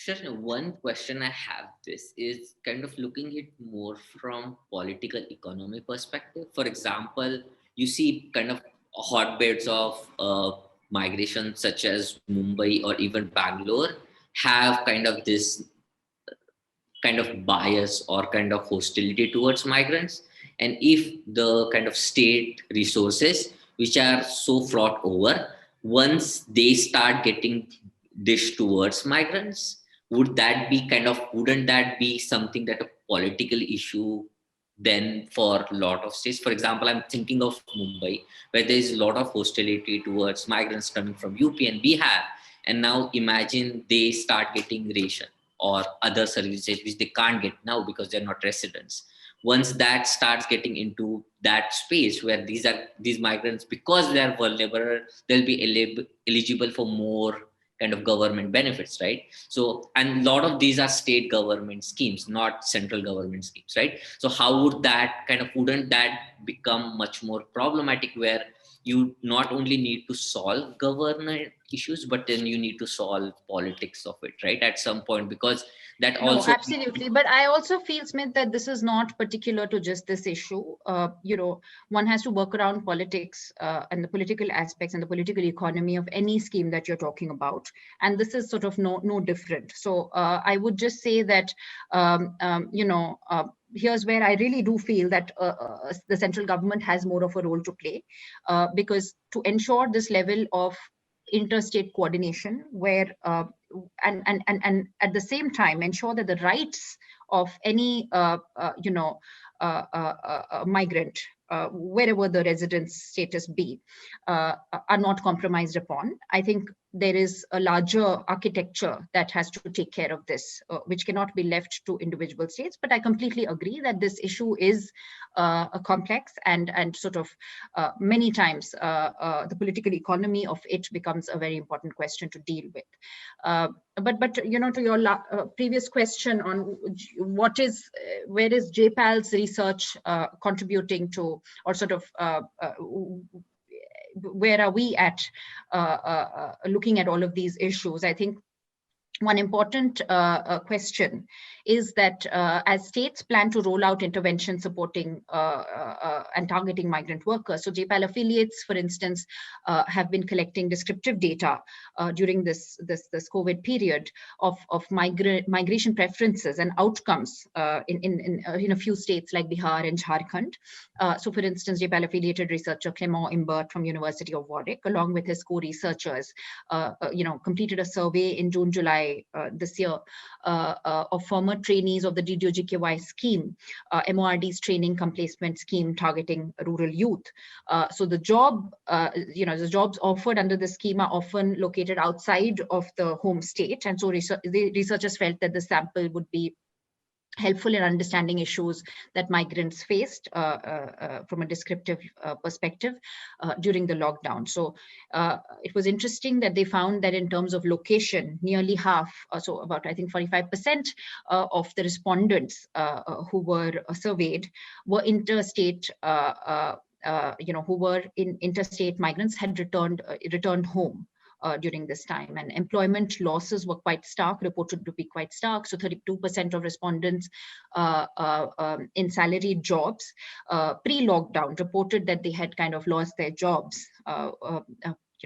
Shashna, one question I have this is kind of looking at more from political economy perspective. For example, you see kind of hotbeds of migration such as Mumbai or even Bangalore have kind of this kind of bias or kind of hostility towards migrants. And if the kind of state resources which are so fraught over, once they start getting dished towards migrants, wouldn't that be something that a political issue then for a lot of states? For example, I'm thinking of Mumbai, where there is a lot of hostility towards migrants coming from UP and Bihar. And now imagine they start getting ration or other services which they can't get now because they're not residents. Once that starts getting into that space where these migrants, because they are vulnerable, they'll be eligible for more kind of government benefits, right? So, and a lot of these are state government schemes, not central government schemes, right? So how would that kind of, wouldn't that become much more problematic, where you not only need to solve government issues, but then you need to solve politics of it, right, at some point, because that No, also. absolutely. But I also feel, Smith, that this is not particular to just this issue. One has to work around politics and the political aspects and the political economy of any scheme that you're talking about. And this is sort of no different. So I would just say that, here's where I really do feel that the central government has more of a role to play, because to ensure this level of interstate coordination where and at the same time ensure that the rights of any migrant, wherever the residence status be, are not compromised upon. I think there is a larger architecture that has to take care of this, which cannot be left to individual states. But I completely agree that this issue is a complex and sort of many times the political economy of it becomes a very important question to deal with. But to your previous question on where is JPAL's research contributing to, or sort of where are we at looking at all of these issues? I think one important question is that as states plan to roll out intervention supporting and targeting migrant workers, so JPAL affiliates, for instance, have been collecting descriptive data during this COVID period of migration preferences and outcomes in a few states like Bihar and Jharkhand. So, for instance, JPAL affiliated researcher Clément Imbert from University of Warwick, along with his co-researchers, completed a survey in June-July this year of former trainees of the DDOJKY scheme, MORD's training come placement scheme targeting rural youth. So the the jobs offered under the scheme are often located outside of the home state, and so the researchers felt that the sample would be helpful in understanding issues that migrants faced from a descriptive perspective during the lockdown. So it was interesting that they found that in terms of location, nearly half, so about I think 45% of the respondents who were surveyed were interstate. Who were in interstate migrants had returned home during this time, and employment losses were quite stark, reported to be quite stark. So 32% of respondents in salaried jobs pre-lockdown reported that they had kind of lost their jobs.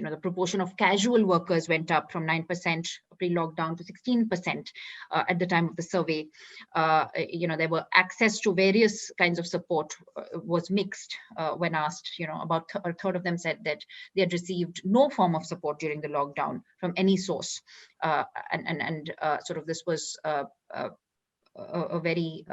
The proportion of casual workers went up from 9% pre-lockdown to 16% at the time of the survey. There were access to various kinds of support was mixed when asked. About a third of them said that they had received no form of support during the lockdown from any source, and sort of this was a very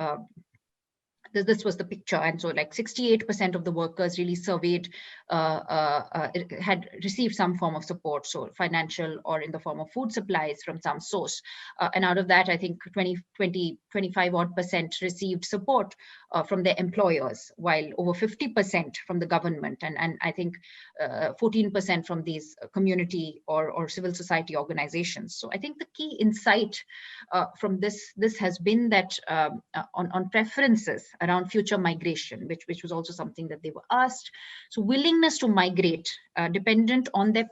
this was the picture. And so like 68% of the workers really surveyed had received some form of support, so financial or in the form of food supplies from some source. And out of that, I think 25 odd percent received support from their employers, while over 50% from the government, and I think 14% from these community or civil society organizations. So I think the key insight from this has been that on preferences around future migration, which was also something that they were asked. So willingness to migrate dependent on their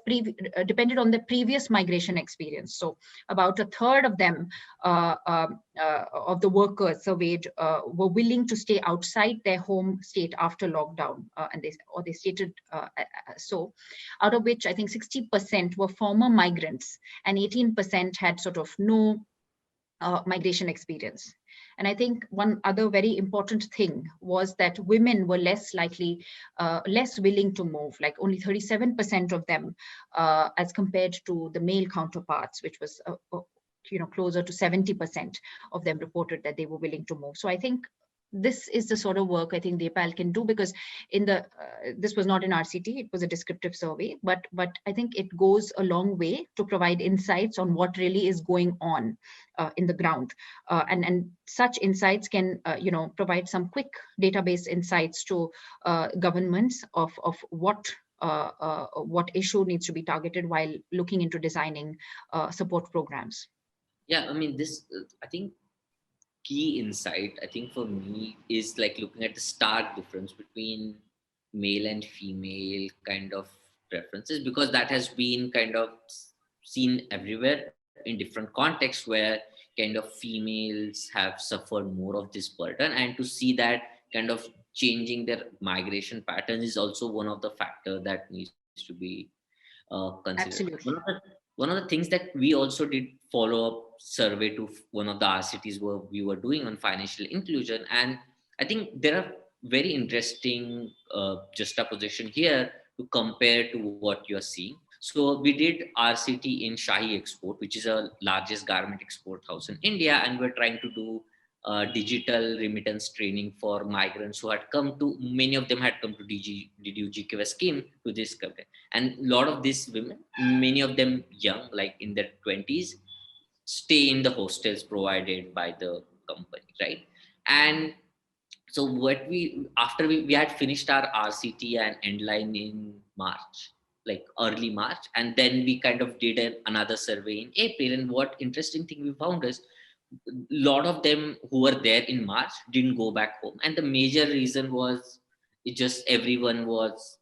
previous migration experience. So about a third of them, of the workers surveyed, were willing to stay outside their home state after lockdown, and they stated so. Out of which I think 60% were former migrants, and 18% had sort of no migration experience. And I think one other very important thing was that women were less willing to move, like only 37% of them, as compared to the male counterparts, which was closer to 70% of them reported that they were willing to move. So I think this is the sort of work I think the DeepAL can do, because this was not an RCT, it was a descriptive survey, but I think it goes a long way to provide insights on what really is going on in the ground, and such insights can provide some quick database insights to governments of what issue needs to be targeted while looking into designing support programs. Yeah, I mean, I think key insight, I think for me, is like looking at the stark difference between male and female kind of preferences, because that has been kind of seen everywhere in different contexts where kind of females have suffered more of this burden, and to see that kind of changing their migration patterns is also one of the factors that needs to be considered. Absolutely. One of the things that we also did follow up survey to one of the RCTs where we were doing on financial inclusion, and I think there are very interesting juxtaposition here to compare to what you're seeing. So we did RCT in Shahi Export, which is a largest garment export house in India, and we're trying to do digital remittance training for migrants who had come to, many of them had come to DDU GKS scheme to this country. And a lot of these women, many of them young, like in their 20s, stay in the hostels provided by the company, right? And so after we had finished our RCT and endline in March, like early March, and then we kind of did another survey in April. And what interesting thing we found is a lot of them who were there in March didn't go back home. And the major reason was everyone was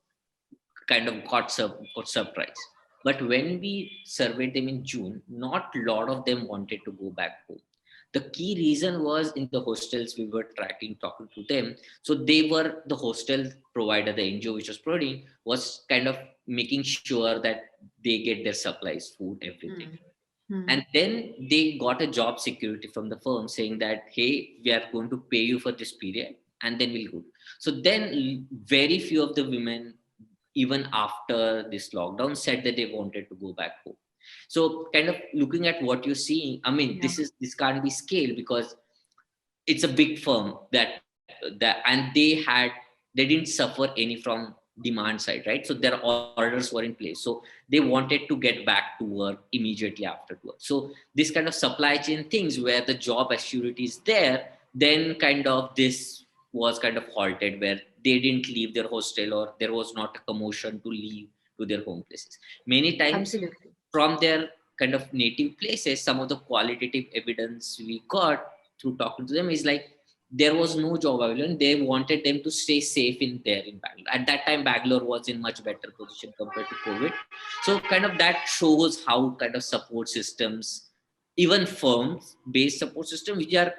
kind of got surprised. But when we surveyed them in June, not a lot of them wanted to go back home. The key reason was in the hostels we were talking to them. So the hostel provider, the NGO which was providing, was kind of making sure that they get their supplies, food, everything. And then they got a job security from the firm saying that, hey, we are going to pay you for this period and then we'll go. So then very few of the women, even after this lockdown, said that they wanted to go back home. So kind of looking at what you're seeing, I mean, this can't be scaled because it's a big firm and they didn't suffer any from demand side, right? So their orders were in place. So they wanted to get back to work immediately after work. So this kind of supply chain things where the job assurity is there, then kind of this was kind of halted where they didn't leave their hostel or there was not a commotion to leave to their home places. Many times from their kind of native places, some of the qualitative evidence we got through talking to them is like, there was no job available and they wanted them to stay safe in Bangalore. At that time, Bangalore was in much better position compared to COVID. So kind of that shows how kind of support systems, even firms based support system, which are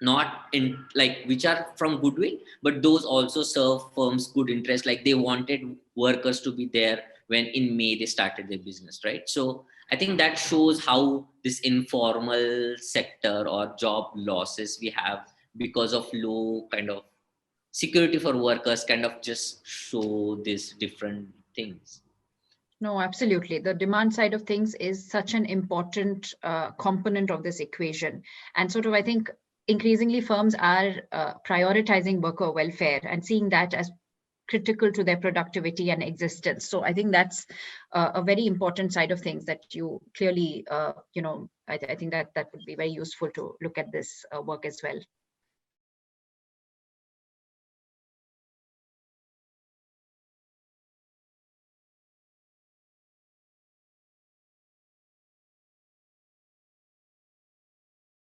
not in like, which are from goodwill, but those also serve firms good interest. Like they wanted workers to be there when in May they started their business, right? So I think that shows how this informal sector or job losses we have because of low kind of security for workers kind of just show these different things. No, absolutely. The demand side of things is such an important component of this equation. And sort of, I think, increasingly firms are prioritizing worker welfare and seeing that as critical to their productivity and existence. So I think that's a very important side of things that you clearly, I think that would be very useful to look at this work as well.